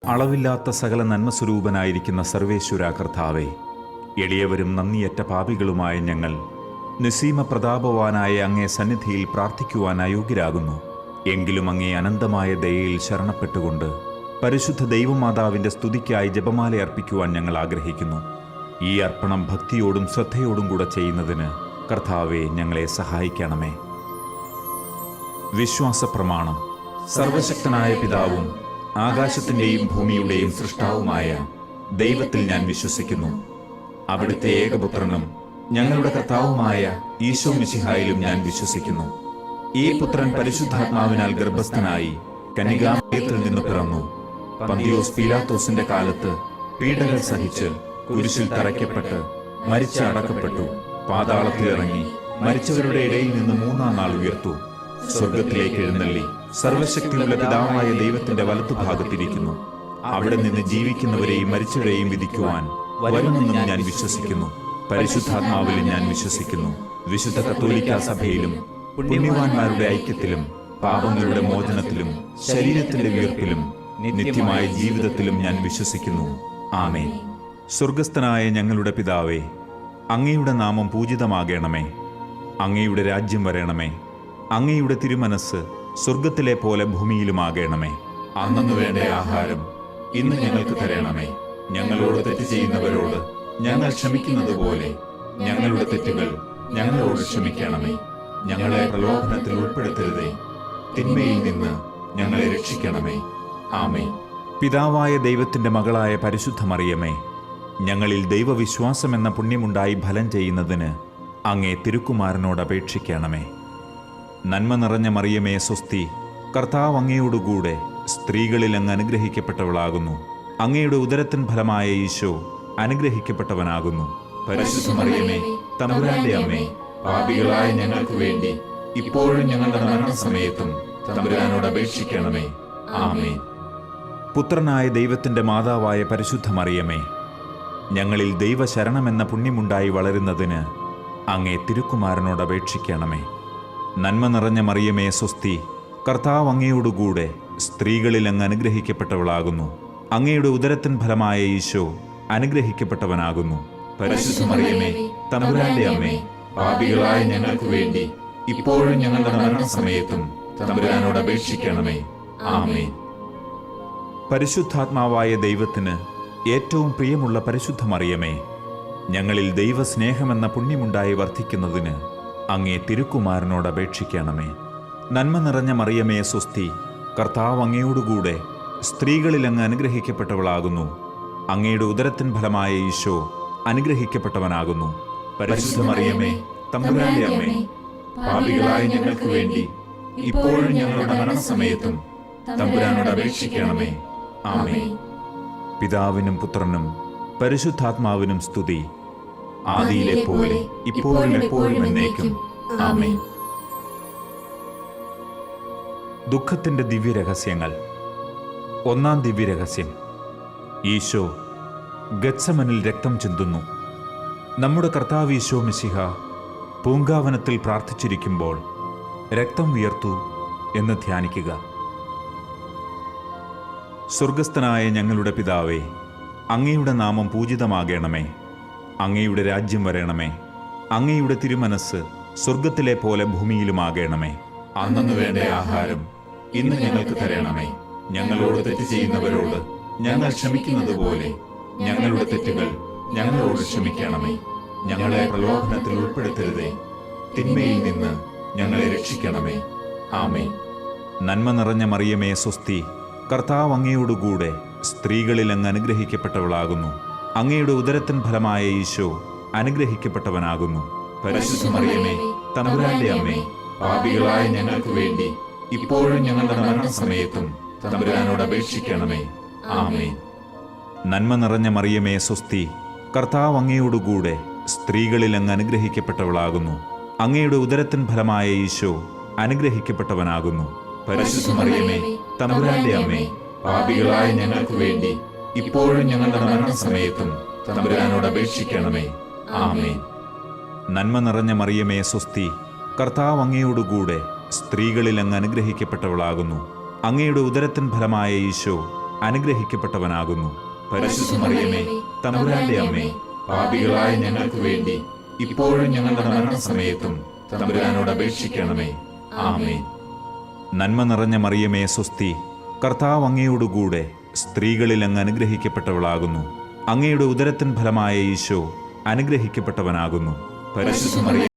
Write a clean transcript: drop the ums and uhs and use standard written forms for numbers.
അളവില്ലാത്ത സകല നന്മസ്വരൂപനായിരിക്കുന്ന സർവേശ്വര കർത്താവേ, എളിയവരും നന്ദിയറ്റ പാപികളുമായ ഞങ്ങൾ നിസീമ പ്രതാപവാനായ അങ്ങേ സന്നിധിയിൽ പ്രാർത്ഥിക്കുവാൻ അയോഗ്യരാകുന്നു. എങ്കിലും അങ്ങേ അനന്തമായ ദയയിൽ ശരണപ്പെട്ടുകൊണ്ട് പരിശുദ്ധ ദൈവമാതാവിൻ്റെ സ്തുതിക്കായി ജപമാല അർപ്പിക്കുവാൻ ഞങ്ങൾ ആഗ്രഹിക്കുന്നു. ഈ അർപ്പണം ഭക്തിയോടും ശ്രദ്ധയോടും കൂടെ ചെയ്യുന്നതിന് കർത്താവെ ഞങ്ങളെ സഹായിക്കണമേ. വിശ്വാസ പ്രമാണം. സർവശക്തനായ പിതാവും ആകാശത്തിൻ്റെയും ഭൂമിയുടെയും സൃഷ്ടാവുമായ ദൈവത്തിൽ ഞാൻ വിശ്വസിക്കുന്നു. അവിടുത്തെ ഏകപുത്രനും ഞങ്ങളുടെ കർത്താവുമായ ഈശോ മിശിഹായിലും ഞാൻ വിശ്വസിക്കുന്നു. ഈ പുത്രൻ പരിശുദ്ധാത്മാവിനാൽ ഗർഭസ്ഥനായി കന്യകാമറിയത്തിൽ നിന്ന് പിറന്നു. പന്തിയോസ് പീലാത്തോസിന്റെ കാലത്ത് പീഡകൾ സഹിച്ച് കുരിശിൽ തറയ്ക്കപ്പെട്ട് മരിച്ച് അടക്കപ്പെട്ടു. പാതാളത്തിലിറങ്ങി മരിച്ചവരുടെ ഇടയിൽ നിന്ന് മൂന്നാം നാൾ ഉയർത്തു. സ്വർഗത്തിലേക്ക് എഴുന്നള്ളി സർവശക്തിയുള്ള പിതാവായ ദൈവത്തിന്റെ വലത്തുഭാഗത്തിരിക്കുന്നു. അവിടെ നിന്ന് ജീവിക്കുന്നവരെയും മരിച്ചവരെയും വിധിക്കുവാൻ വരുമെന്നും ഞാൻ വിശ്വസിക്കുന്നു. പരിശുദ്ധാത്മാവിലും ഞാൻ വിശ്വസിക്കുന്നു. വിശുദ്ധ കത്തോലിക്കാ സഭയിലും പുണ്യവാന്മാരുടെ ഐക്യത്തിലും പാപങ്ങളുടെ മോചനത്തിലും ശരീരത്തിന്റെ ഉയർപ്പിലും നിത്യമായ ജീവിതത്തിലും ഞാൻ വിശ്വസിക്കുന്നു. ആമേൻ. സ്വർഗസ്ഥനായ ഞങ്ങളുടെ പിതാവേ, അങ്ങയുടെ നാമം പൂജിതമാകണമേ. അങ്ങയുടെ രാജ്യം വരണമേ. അങ്ങയുടെ തിരുമനസ് സ്വർഗത്തിലെ പോലെ ഭൂമിയിലുമാകണമേ. അന്നന്ന് വേണ്ട ആഹാരം ഇന്ന് ഞങ്ങൾക്ക് തരണമേ. ഞങ്ങളോട് തെറ്റ് ചെയ്യുന്നവരോട് ഞങ്ങൾ ക്ഷമിക്കുന്നത് പോലെ ഞങ്ങളുടെ തെറ്റുകൾ ഞങ്ങളോട് ക്ഷമിക്കണമേ. ഞങ്ങളെ പ്രലോഭനത്തിൽ ഉൾപ്പെടുത്തരുതേ, തിന്മയിൽ നിന്ന് ഞങ്ങളെ രക്ഷിക്കണമേ. ആമേൻ. പിതാവായ ദൈവത്തിന്റെ മകളായ പരിശുദ്ധ മറിയമേ, ഞങ്ങളിൽ ദൈവവിശ്വാസം എന്ന പുണ്യമുണ്ടായി ഫലം ചെയ്യുന്നതിന് അങ്ങേ തിരുക്കുമാരനോട് അപേക്ഷിക്കണമേ. നന്മ നിറഞ്ഞ മറിയമേ സ്വസ്തി, കർത്താവ് അങ്ങയോടുകൂടെ സ്ത്രീകളിൽ അങ്ങ് അനുഗ്രഹിക്കപ്പെട്ടവളാകുന്നു. അങ്ങയുടെ ഉദരത്തിൻ ഫലമായ ഈശോ അനുഗ്രഹിക്കപ്പെട്ടവനാകുന്നു. പരിശുദ്ധ മറിയമേ, തമ്പുരാന്റെ അമ്മേ, പാപികളായ ഞങ്ങൾക്ക് വേണ്ടി ഇപ്പോഴും ഞങ്ങളുടെ മരണസമയത്തും തമ്പുരാനോട് അപേക്ഷിക്കണമേ. ആമേൻ. പുത്രനായ ദൈവത്തിന്റെ മാതാവായ പരിശുദ്ധ മറിയമേ, ഞങ്ങളിൽ ദൈവശരണമെന്ന പുണ്യമുണ്ടായി വളരുന്നതിന് അങ്ങേ തിരുക്കുമാരനോട് അപേക്ഷിക്കണമേ. നന്മ നിറഞ്ഞ മറിയമേ സ്വസ്തി, കർത്താവ് അങ്ങയോടുകൂടെ സ്ത്രീകളിൽ അങ്ങ് അനുഗ്രഹിക്കപ്പെട്ടവളാകുന്നു. അങ്ങയുടെ ഉദരത്തിൻ ഫലമായ ഈശോ അനുഗ്രഹിക്കപ്പെട്ടവനാകുന്നു. പരിശുദ്ധ മറിയമേ, തമ്പുരാന്റെ അമ്മേ, പാപികളായ ഞങ്ങൾക്ക് വേണ്ടി ഇപ്പോഴും ഞങ്ങളുടെ മരണസമയത്തും തമ്പുരാനോട് അപേക്ഷിക്കണമേ. ആമേൻ. പരിശുദ്ധാത്മാവായ ദൈവത്തിന് ഏറ്റവും പ്രിയമുള്ള പരിശുദ്ധ മറിയമേ, ഞങ്ങളിൽ ദൈവസ്നേഹമെന്ന പുണ്യമുണ്ടായി വർദ്ധിക്കുന്നതിന് അങ്ങേ തിരുക്കുമാരനോട് അപേക്ഷിക്കണമേ. നന്മ നിറഞ്ഞ മറിയമേ സ്വസ്തി, കർത്താവ് അങ്ങയോടുകൂടെ സ്ത്രീകളിൽ അങ്ങ് അനുഗ്രഹിക്കപ്പെട്ടവളാകുന്നു. അങ്ങയുടെ ഉദരത്തിൻ ഫലമായ ഈശോ അനുഗ്രഹിക്കപ്പെട്ടവനാകുന്നു. പരിശുദ്ധ മറിയമേ, തമ്പുരാന്റെ അമ്മേ, പാപികളായ ഞങ്ങൾക്ക് വേണ്ടി ഇപ്പോഴും ഞങ്ങളുടെ മരണസമയത്തും തമ്പുരാനോട് അപേക്ഷിക്കണമേ. ആമേൻ. പിതാവിനും പുത്രനും പരിശുദ്ധാത്മാവിനും സ്തുതി, ആദിയിലെ പോലെ ഇപ്പോഴും എപ്പോഴും എന്നേക്കും. ആമേൻ. ദുഃഖത്തിന്റെ ദിവ്യരഹസ്യങ്ങൾ. ഒന്നാം ദിവ്യരഹസ്യം. ഈശോ ഗത്സമനിൽ രക്തം ചിന്തുന്നു. നമ്മുടെ കർത്താവ് ഈശോ മിശിഹ പൂങ്കാവനത്തിൽ പ്രാർത്ഥിച്ചിരിക്കുമ്പോൾ രക്തം വിയർത്തു എന്ന് ധ്യാനിക്കുക. സ്വർഗസ്ഥനായ ഞങ്ങളുടെ പിതാവേ, അങ്ങയുടെ നാമം പൂജിതമാകണമേ. അങ്ങയുടെ രാജ്യം വരണമേ. അങ്ങയുടെ തിരുമനസ് സ്വർഗത്തിലെ പോലെ ഭൂമിയിലുമാകണമേ. അന്നന്ന് വേണ്ട ആഹാരം ഇന്ന് ഞങ്ങൾക്ക് തരണമേ. ഞങ്ങളോട് തെറ്റ് ചെയ്യുന്നവരോട് ഞങ്ങൾ ക്ഷമിക്കുന്നത് പോലെ ഞങ്ങളുടെ തെറ്റുകൾ ഞങ്ങളോട് ക്ഷമിക്കണമേ. ഞങ്ങളെ പ്രലോഭനത്തിൽ ഉൾപ്പെടുത്തരുതേ, തിന്മയിൽ നിന്ന് ഞങ്ങളെ രക്ഷിക്കണമേ. ആമേൻ. നന്മ നിറഞ്ഞ മറിയമേ സ്വസ്തി, കർത്താവ് അങ്ങയോടുകൂടെ സ്ത്രീകളിൽ അങ്ങ് അനുഗ്രഹിക്കപ്പെട്ടവളാകുന്നു. അങ്ങയുടെ ഉദരത്തിൻ ഫലമായ ഈശോ അനുഗ്രഹിക്കപ്പെട്ടവനാകുന്നു. പരിശുദ്ധ മറിയമേ, തമ്പുരാന്റെ അമ്മേ, പാപികളായ ഞങ്ങൾക്ക് വേണ്ടി ഇപ്പോഴും ഞങ്ങളുടെ മരണസമയത്തും തമ്പുരാനോട് അപേക്ഷിക്കണമേ. ആമേൻ. നന്മ നിറഞ്ഞ മറിയമേ സ്വസ്തി, കർത്താവ് അങ്ങയോടുകൂടെ സ്ത്രീകളിൽ അങ്ങ് അനുഗ്രഹിക്കപ്പെട്ടവളാകുന്നു. അങ്ങയുടെ ഉദരത്തിൻ ഫലമായ ഈശോ അനുഗ്രഹിക്കപ്പെട്ടവനാകുന്നു. പരിശുദ്ധ മറിയമേ, തമ്പുരാന്റെ അമ്മേ, പാപികളായ ഞങ്ങൾക്ക് വേണ്ടി ഇപ്പോഴും ഞങ്ങളുടെ മരണസമയത്തും തമ്പുരാനോട് അപേക്ഷിക്കണമേ. ആമേൻ. നന്മ നിറഞ്ഞ മറിയമേ സ്വസ്തി, കർത്താവ് അങ്ങയോടുകൂടെ സ്ത്രീകളിൽ അങ്ങ് അനുഗ്രഹിക്കപ്പെട്ടവളാകുന്നു. അങ്ങയുടെ ഉദരത്തിൻ ഫലമായ ഈശോ അനുഗ്രഹിക്കപ്പെട്ടവനാകുന്നു. പരിശുദ്ധ മറിയമേ, തമ്പുരാന്റെ അമ്മേ, പാപികളായ ഞങ്ങൾക്ക് വേണ്ടി ഇപ്പോഴും ഞങ്ങളുടെ മരണസമയത്തും തമ്പുരാനോട് അപേക്ഷിക്കണമേ. ആമേൻ. നന്മ നിറഞ്ഞ മറിയമേ, സ്വസ്തി. കർത്താവ് അങ്ങയോടുകൂടെ സ്ത്രീകളിൽ അങ്ങ് അനുഗ്രഹിക്കപ്പെട്ടവളാകുന്നു. അങ്ങയുടെ ഉദരത്തിൻ ഫലമായ ഈശോ അനുഗ്രഹിക്കപ്പെട്ടവനാകുന്നു. പരിശുദ്ധ മറിയമേ,